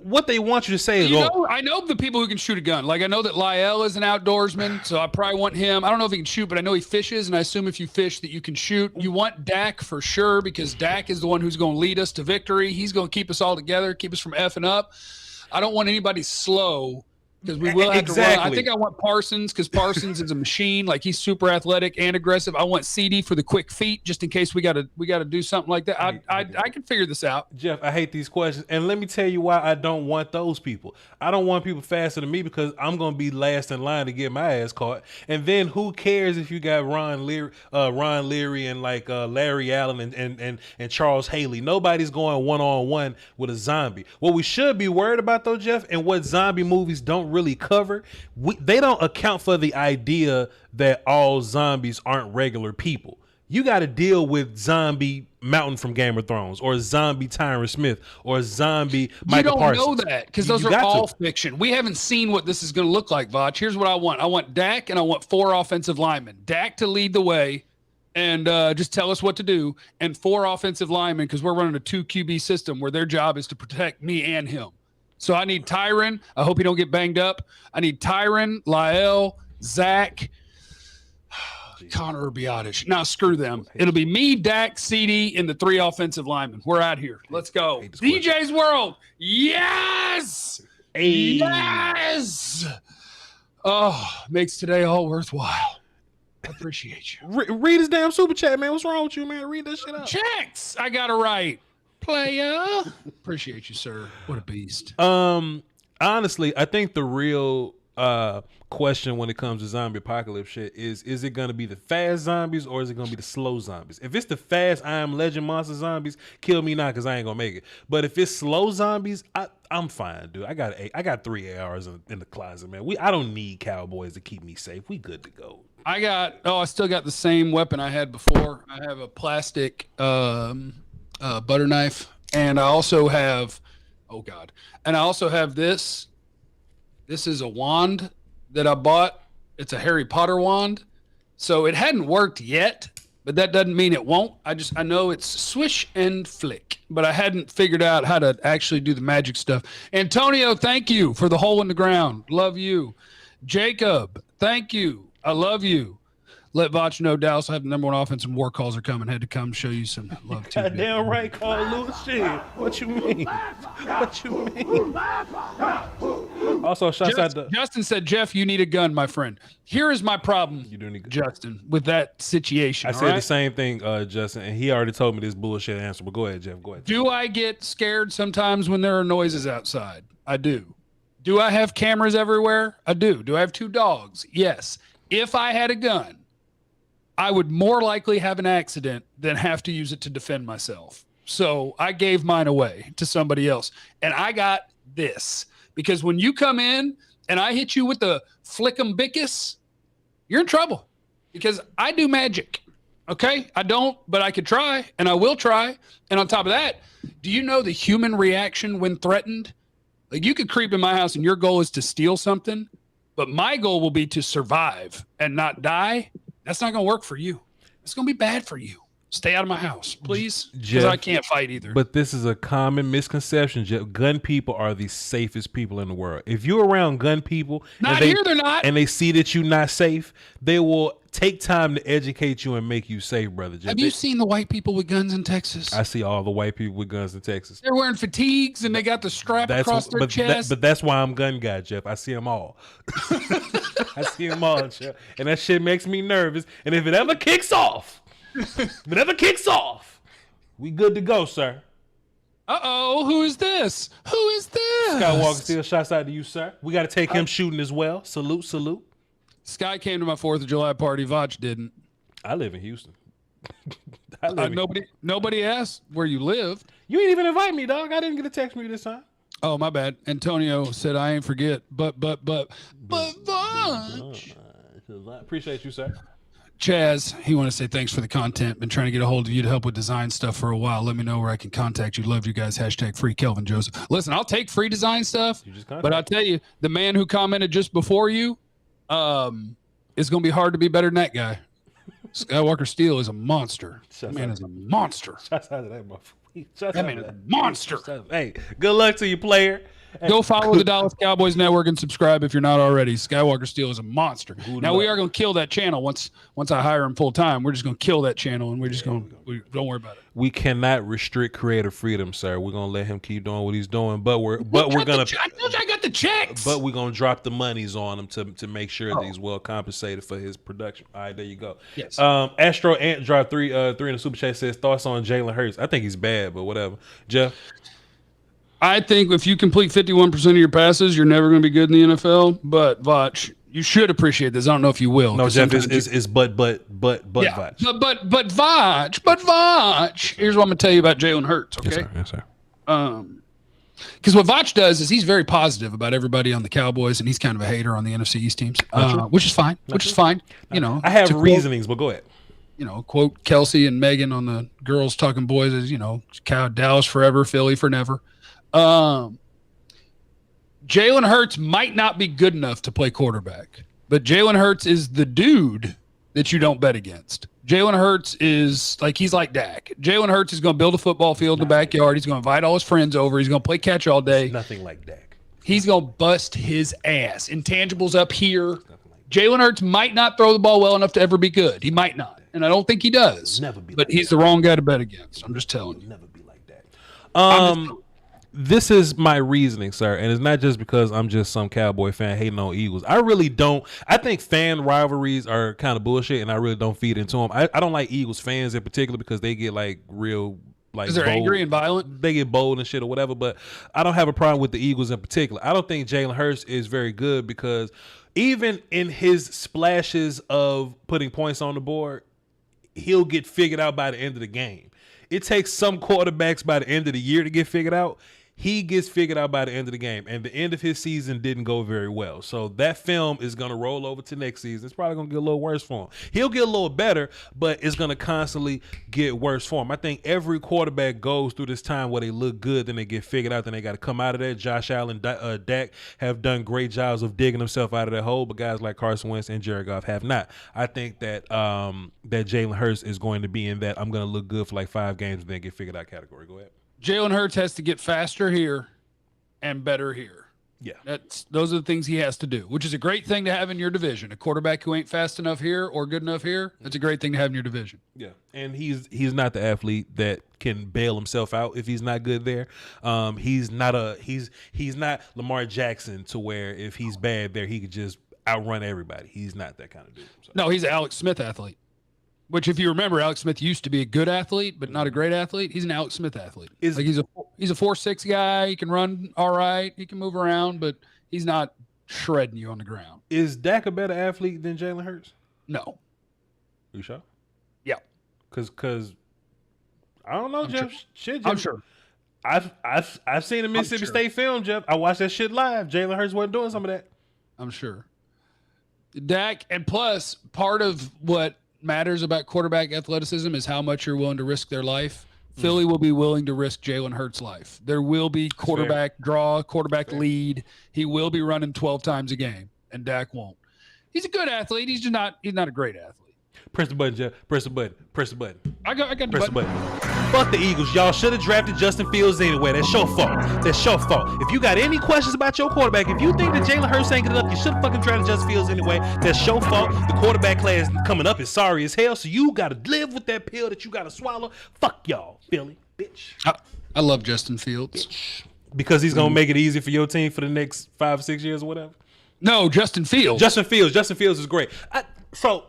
Speaker 1: what they want you to say is,
Speaker 2: I know the people who can shoot a gun. Like I know that Lyle is an outdoorsman, so I probably want him. I don't know if he can shoot, but I know he fishes, and I assume if you fish that you can shoot. You want Dak for sure because Dak is the one who's going to lead us to victory. He's going to keep us all together, keep us from effing up. I don't want anybody slow. Because we will have to run. I think I want Parsons because Parsons is a machine. Like he's super athletic and aggressive. I want CD for the quick feet, just in case we got to do something like that. I can figure this out.
Speaker 1: Jeff, I hate these questions, and let me tell you why I don't want those people. I don't want people faster than me because I'm gonna be last in line to get my ass caught. And then who cares if you got Ron Leary and like Larry Allen and Charles Haley? Nobody's going 1-on-1 with a zombie. What we should be worried about though, Jeff, and what zombie movies don't really cover, they don't account for the idea that all zombies aren't regular people. You got to deal with zombie Mountain from Game of Thrones, or zombie Tyron Smith, or zombie Michael Parsons. You
Speaker 2: don't know that because those are all fiction. We haven't seen what this is going to look like, Voch. Here's what I want. I want Dak and I want 4 offensive linemen. Dak to lead the way and just tell us what to do, and 4 offensive linemen because we're running a 2 QB system where their job is to protect me and him. So I need Tyron. I hope he don't get banged up. I need Tyron, Lyle, Zach, Connor or Biotish. Now screw them. It'll be me, Dak, CD, and the 3 offensive linemen. We're out here. Let's go. DJ's World. Yes.
Speaker 1: Hey.
Speaker 2: Yes. Oh, makes today all worthwhile. I appreciate you.
Speaker 1: Read his damn super chat, man. What's wrong with you, man? Read that shit out.
Speaker 2: Checks. I got it right. Playa. Appreciate you, sir. What a beast.
Speaker 1: Honestly, I think the real question when it comes to zombie apocalypse shit is it going to be the fast zombies or is it going to be the slow zombies? If it's the fast I Am Legend monster zombies, kill me now because I ain't going to make it. But if it's slow zombies, I'm fine, dude. I got 3 ARs in the closet, man. I don't need Cowboys to keep me safe. We good to go.
Speaker 2: I still got the same weapon I had before. I have a plastic butter knife, and I also have this is a wand that I bought. It's a Harry Potter wand, so it hadn't worked yet, but that doesn't mean it won't. I know it's swish and flick, but I hadn't figured out how to actually do the magic stuff. Antonio, thank you for the hole in the ground. Love you. Jacob, thank you. I love you. Let Voch know Dallas will have the number 1 offense and war calls are coming. Had to come show you some love too.
Speaker 1: Goddamn right, Carl Lewis. Shit. What you mean? What you mean? Also, shouts out to
Speaker 2: Justin said, Jeff, you need a gun, my friend. Here is my problem,
Speaker 1: you do need
Speaker 2: Justin, with that situation.
Speaker 1: I said the same thing, Justin, and he already told me this bullshit answer. But go ahead, Jeff. Go ahead.
Speaker 2: Do I get scared sometimes when there are noises outside? I do. Do I have cameras everywhere? I do. Do I have 2 dogs? Yes. If I had a gun, I would more likely have an accident than have to use it to defend myself. So I gave mine away to somebody else. And I got this because when you come in and I hit you with the flick'em-bickus, you're in trouble because I do magic. Okay? I don't, but I could try and I will try. And on top of that, do you know the human reaction when threatened? Like you could creep in my house and your goal is to steal something, but my goal will be to survive and not die. That's not going to work for you. It's going to be bad for you. Stay out of my house, please, because I can't fight either.
Speaker 1: But this is a common misconception, Jeff. Gun people are the safest people in the world. If you're around gun people,
Speaker 2: they're not,
Speaker 1: and they see that you're not safe, they will take time to educate you and make you safe, brother. Jeff.
Speaker 2: Have you seen the white people with guns in Texas?
Speaker 1: I see all the white people with guns in Texas.
Speaker 2: They're wearing fatigues and they got the strap across their chest.
Speaker 1: But that's why I'm gun guy, Jeff. I see them all. I see them all, Jeff. And that shit makes me nervous. And if it ever kicks off, we good to go, sir.
Speaker 2: Uh-oh, who is this? Who is this?
Speaker 1: Skywalker still shouts out to you, sir. We got to take him shooting as well. Salute, salute.
Speaker 2: Sky came to my 4th of July party. Voch didn't.
Speaker 1: I live in Houston.
Speaker 2: Nobody asked where you lived.
Speaker 1: You ain't even invite me, dog. I didn't get a text from you this time.
Speaker 2: Oh, my bad. Antonio said I ain't forget. But Voch.
Speaker 1: Appreciate you, sir.
Speaker 2: Chaz, he want to say thanks for the content. Been trying to get a hold of you to help with design stuff for a while. Let me know where I can contact you. Love you guys. # free Kelvin Joseph. Listen, I'll take free design stuff, but I'll tell you, the man who commented just before you, it's going to be hard to be better than that guy. Skywalker Steel is a monster. That man is a monster.
Speaker 1: Shouts out to that motherfucker. Shut
Speaker 2: That
Speaker 1: up,
Speaker 2: man is a monster.
Speaker 1: Hey, good luck to you, player.
Speaker 2: Go follow the Dallas Cowboys Network and subscribe if you're not already. Skywalker Steel is a monster. Now we are going to kill that channel once I hire him full time. We're just going to kill that channel, and we're just going to don't worry about it.
Speaker 1: We cannot restrict creative freedom, sir. We're going to let him keep doing what he's doing, but we're going to.
Speaker 2: I got the checks.
Speaker 1: But we're going to drop the monies on him to make sure that he's well compensated for his production. All right, there you go.
Speaker 2: Yes.
Speaker 1: Astro Ant dropped three in the super chat. Says thoughts on Jalen Hurts. I think he's bad, but whatever. Jeff.
Speaker 2: I think if you complete 51% of your passes, you're never going to be good in the NFL. But Voch, you should appreciate this. I don't know if you will.
Speaker 1: No, Jeff is but
Speaker 2: yeah.
Speaker 1: Voch.
Speaker 2: But Voch. Here's what I'm going to tell you about Jalen Hurts. Okay.
Speaker 1: Yes, sir.
Speaker 2: Because what Voch does is he's very positive about everybody on the Cowboys, and he's kind of a hater on the NFC East teams, which is fine. You know,
Speaker 1: I have reasonings, but go ahead.
Speaker 2: You know, quote Kelsey and Megan on the Girls Talking Boys is, you know, Dallas forever, Philly for never. Jalen Hurts might not be good enough to play quarterback, but Jalen Hurts is the dude that you don't bet against. Jalen Hurts is he's like Dak. Jalen Hurts is going to build a football field in the backyard. He's going to invite all his friends over. He's going to play catch all day.
Speaker 1: Nothing like Dak.
Speaker 2: He's going to bust his ass. Intangibles up here. Jalen Hurts might not throw the ball well enough to ever be good. He might not. And I don't think he does. But he's the wrong guy to bet against. I'm just telling you.
Speaker 1: Never be like that. This is my reasoning, sir, and it's not just because I'm just some Cowboy fan hating on Eagles. I really don't. I think fan rivalries are kind of bullshit, and I really don't feed into them. I don't like Eagles fans in particular because they get real
Speaker 2: because they're angry and violent.
Speaker 1: They get bold and shit or whatever. But I don't have a problem with the Eagles in particular. I don't think Jalen Hurts is very good because even in his splashes of putting points on the board, he'll get figured out by the end of the game. It takes some quarterbacks by the end of the year to get figured out. He gets figured out by the end of the game, and the end of his season didn't go very well. So that film is going to roll over to next season. It's probably going to get a little worse for him. He'll get a little better, but it's going to constantly get worse for him. I think every quarterback goes through this time where they look good, then they get figured out, then they got to come out of that. Josh Allen, Dak have done great jobs of digging himself out of that hole, but guys like Carson Wentz and Jared Goff have not. I think that that Jalen Hurts is going to be in that I'm going to look good for 5 games and then get figured out category. Go ahead.
Speaker 2: Jalen Hurts has to get faster here and better here.
Speaker 1: Yeah.
Speaker 2: Those are the things he has to do, which is a great thing to have in your division. A quarterback who ain't fast enough here or good enough here, that's a great thing to have in your division.
Speaker 1: Yeah. And he's not the athlete that can bail himself out if he's not good there. He's not Lamar Jackson to where if he's bad there, he could just outrun everybody. He's not that kind of dude. So.
Speaker 2: No, he's an Alex Smith athlete. Which, if you remember, Alex Smith used to be a good athlete, but not a great athlete. He's an Alex Smith athlete. He's a 4'6" guy. He can run all right. He can move around, but he's not shredding you on the ground.
Speaker 1: Is Dak a better athlete than Jalen Hurts?
Speaker 2: No.
Speaker 1: You sure?
Speaker 2: Yeah.
Speaker 1: Because I don't know, Jeff.
Speaker 2: Sure.
Speaker 1: Shit, Jeff.
Speaker 2: I'm sure.
Speaker 1: I've seen the Mississippi State film, Jeff. I watched that shit live. Jalen Hurts wasn't doing some of that.
Speaker 2: I'm sure. Dak, and plus, part of what matters about quarterback athleticism is how much you're willing to risk their life. Philly will be willing to risk Jalen Hurts' life. There will be quarterback draw, quarterback lead. He will be running 12 times a game, and Dak won't. He's a good athlete. He's not a great athlete.
Speaker 1: Press the button, Jeff. Press the button. Press the button.
Speaker 2: I got the
Speaker 1: Press
Speaker 2: button.
Speaker 1: the button. Fuck the Eagles. Y'all should have drafted Justin Fields anyway. That's your fault. That's your fault. If you got any questions about your quarterback, if you think that Jalen Hurts ain't good enough, you should have fucking drafted Justin Fields anyway. That's your fault. The quarterback class coming up is sorry as hell, so you got to live with that pill that you got to swallow. Fuck y'all, Philly, bitch.
Speaker 2: I love Justin Fields.
Speaker 1: Bitch. Because he's going to make it easy for your team for the next 5 or 6 years or whatever?
Speaker 2: No, Justin Fields.
Speaker 1: Justin Fields is great. So,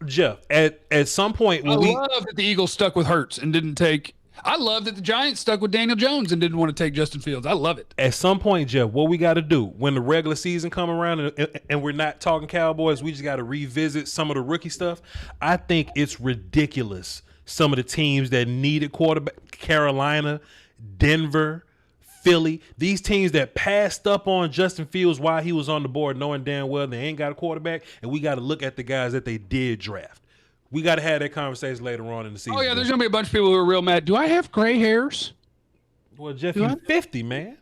Speaker 1: Jeff, at some point
Speaker 2: I love that the Eagles stuck with Hurts and didn't take. I love that the Giants stuck with Daniel Jones and didn't want to take Justin Fields. I love it.
Speaker 1: At some point, Jeff, what we got to do when the regular season come around and we're not talking Cowboys, we just got to revisit some of the rookie stuff. I think it's ridiculous. Some of the teams that needed quarterback, Carolina, Denver, Philly, these teams that passed up on Justin Fields while he was on the board, knowing damn well they ain't got a quarterback, and we got to look at the guys that they did draft. We got to have that conversation later on in the season.
Speaker 2: Oh, yeah, there's going to be a bunch of people who are real mad. Do I have gray hairs?
Speaker 1: Well, Jeff, you're 50, man.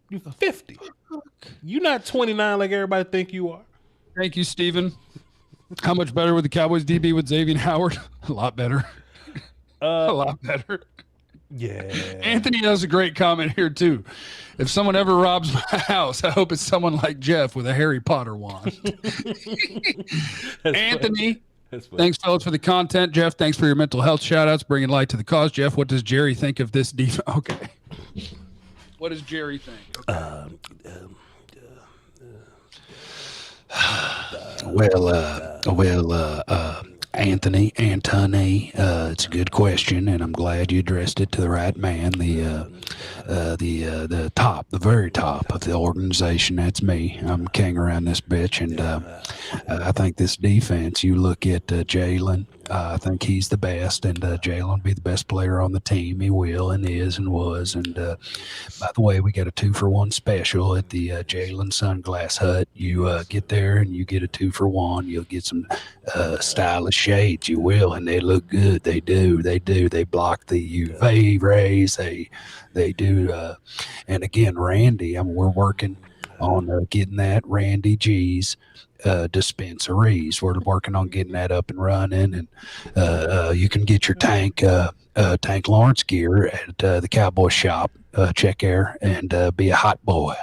Speaker 1: You're 50. You're not 29 like everybody think you are.
Speaker 2: Thank you, Steven. How much better with the Cowboys DB with Xavier Howard? A lot better. A lot better.
Speaker 1: Yeah.
Speaker 2: Anthony has a great comment here too. If someone ever robs my house, I hope it's someone like Jeff with a Harry Potter wand. Anthony, thanks, fellas, for the content. Jeff, thanks for your mental health shout-outs, bringing light to the cause. Jeff, what does Jerry think of this defense? Okay. What does Jerry think? Okay. Anthony, it's a good question, and I'm glad you addressed it to the right man. The very top of the organization. That's me. I'm king around this bitch, and I think this defense. You look at Jalen. I think he's the best, and Jalen will be the best player on the team. He will, and is, and was. And by the way, we got a 2-for-1 special at the Jalen Sunglass Hut. You get there and you get a 2-for-1. You'll get some stylish shades. You will, and they look good. They do. They block the UV rays. They do. And again, Randy, we're working on getting that Randy G's dispensaries. We're working on getting that up and running, and you can get your Tank Lawrence gear at the Cowboy shop. Check air and be a hot boy.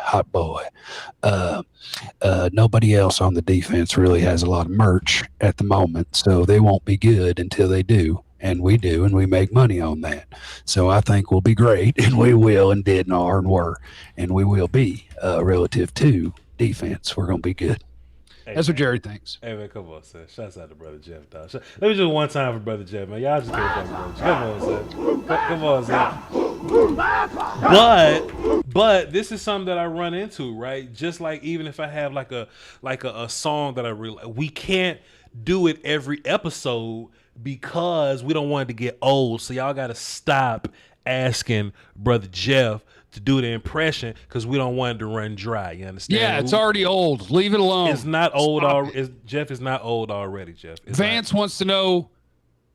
Speaker 2: Nobody else on the defense really has a lot of merch at the moment, so they won't be good until they do. And we do, and we make money on that. So I think we'll be great, and we will, and did, and are, and were, and we will be relative to defense. We're going to be good.
Speaker 1: Hey,
Speaker 2: that's what Jerry thinks.
Speaker 1: Hey, man, come on, son. Shouts out to Brother Jeff, dog. Let me just one time for Brother Jeff, man. Y'all just give it up for Brother Jeff. Come on, son. But this is something that I run into, right? Just like even if I have like a song that I really, we can't do it every episode because we don't want it to get old. So y'all got to stop asking Brother Jeff to do the impression because we don't want it to run dry. You understand?
Speaker 2: Yeah, it's already old. Leave it alone.
Speaker 1: It's not old already. Jeff is not old already, Jeff.
Speaker 2: Vance wants to know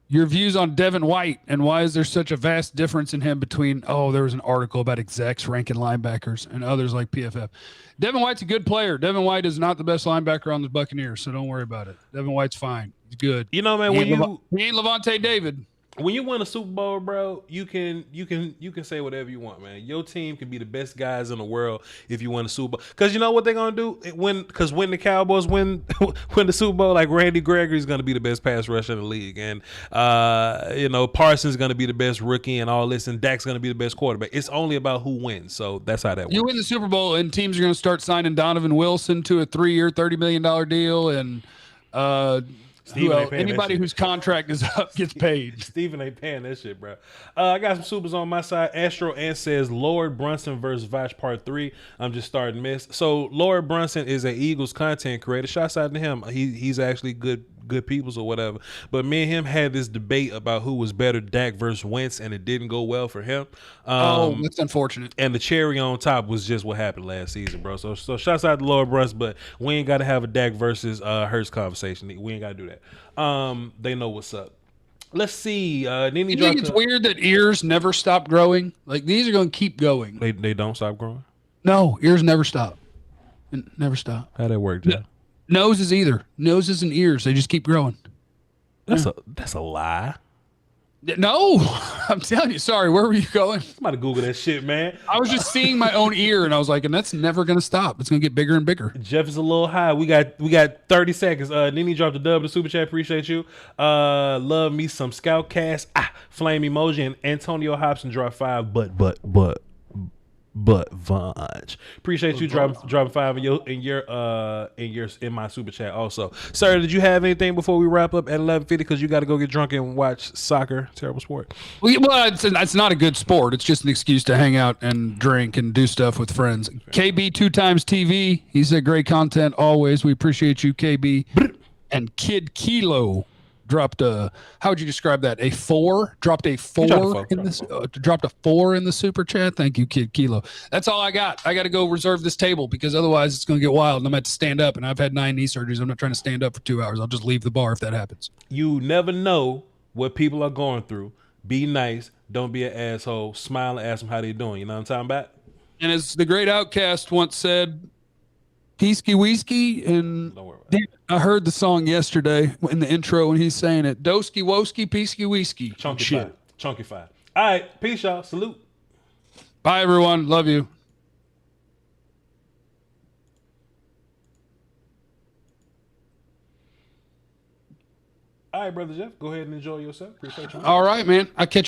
Speaker 2: your views on Devin White and why is there such a vast difference in him between, there was an article about execs ranking linebackers and others like PFF. Devin White's a good player. Devin White is not the best linebacker on the Buccaneers, so don't worry about it. Devin White's fine. He's good.
Speaker 1: You know, man,
Speaker 2: he ain't Levante David.
Speaker 1: When you win a Super Bowl, bro, you can say whatever you want, man. Your team can be the best guys in the world if you win a Super Bowl. Because you know what they're gonna do when the Cowboys win the Super Bowl, like Randy Gregory's gonna be the best pass rusher in the league, and Parsons gonna be the best rookie and all this, and Dak's gonna be the best quarterback. It's only about who wins, so that's how that works.
Speaker 2: You win the Super Bowl, and teams are gonna start signing Donovan Wilson to a 3-year, $30 million deal, and anybody whose contract is up gets paid.
Speaker 1: Steven ain't paying that shit, bro. I got some supers on my side. Astro Ant says Lord Brunson versus Voch Part 3. I'm just starting miss. So Lord Brunson is an Eagles content creator. Shouts out to him. He's actually good peoples or whatever. But me and him had this debate about who was better, Dak versus Wentz, and it didn't go well for him.
Speaker 2: That's unfortunate.
Speaker 1: And the cherry on top was just what happened last season, bro. So shouts out to Lord Brunson, but we ain't got to have a Dak versus Hurts conversation. We ain't got to do that. They know what's up. Let's see. You
Speaker 2: think it's weird that ears never stop growing? Like, these are going to keep going.
Speaker 1: They don't stop growing?
Speaker 2: No, ears never stop. Never stop.
Speaker 1: How'd that work, Jeff?
Speaker 2: Noses either. Noses and ears, they just keep growing.
Speaker 1: That's a lie.
Speaker 2: No, I'm telling you. Sorry, where were you going?
Speaker 1: Somebody Google that shit, man.
Speaker 2: I was just seeing my own ear, and I was like, and that's never going to stop. It's going to get bigger and bigger.
Speaker 1: Jeff is a little high. We got 30 seconds. Nini dropped a dub in the super chat. Appreciate you. Love me some ScoutKast. Flame emoji. And Antonio Hobson dropped 5. But Voch. Appreciate you dropping 5 in my super chat also. Sir, did you have anything before we wrap up at 11:50? Because you got to go get drunk and watch soccer. Terrible sport.
Speaker 2: Well, it's not a good sport. It's just an excuse to hang out and drink and do stuff with friends. KB 2x TV. He said great content always. We appreciate you, KB. And Kid Kilo dropped how would you describe that? A 4? Dropped a 4 in this. Dropped a 4 in the super chat. Thank you, Kid Kilo. That's all I got. I got to go reserve this table because otherwise it's going to get wild. And I'm going to have to stand up. And I've had 9 knee surgeries. I'm not trying to stand up for 2 hours. I'll just leave the bar if that happens.
Speaker 1: You never know what people are going through. Be nice. Don't be an asshole. Smile and ask them how they doing. You know what I'm talking about?
Speaker 2: And as the great Outcast once said, Peasky Whiskey, and I heard the song yesterday in the intro when he's saying it. Doski Woski, Peasky Whiskey.
Speaker 1: Chunky Five. All right, peace, y'all. Salute.
Speaker 2: Bye, everyone. Love you.
Speaker 1: All right, brother Jeff, go ahead and enjoy yourself. Appreciate you.
Speaker 2: All right, man. I catch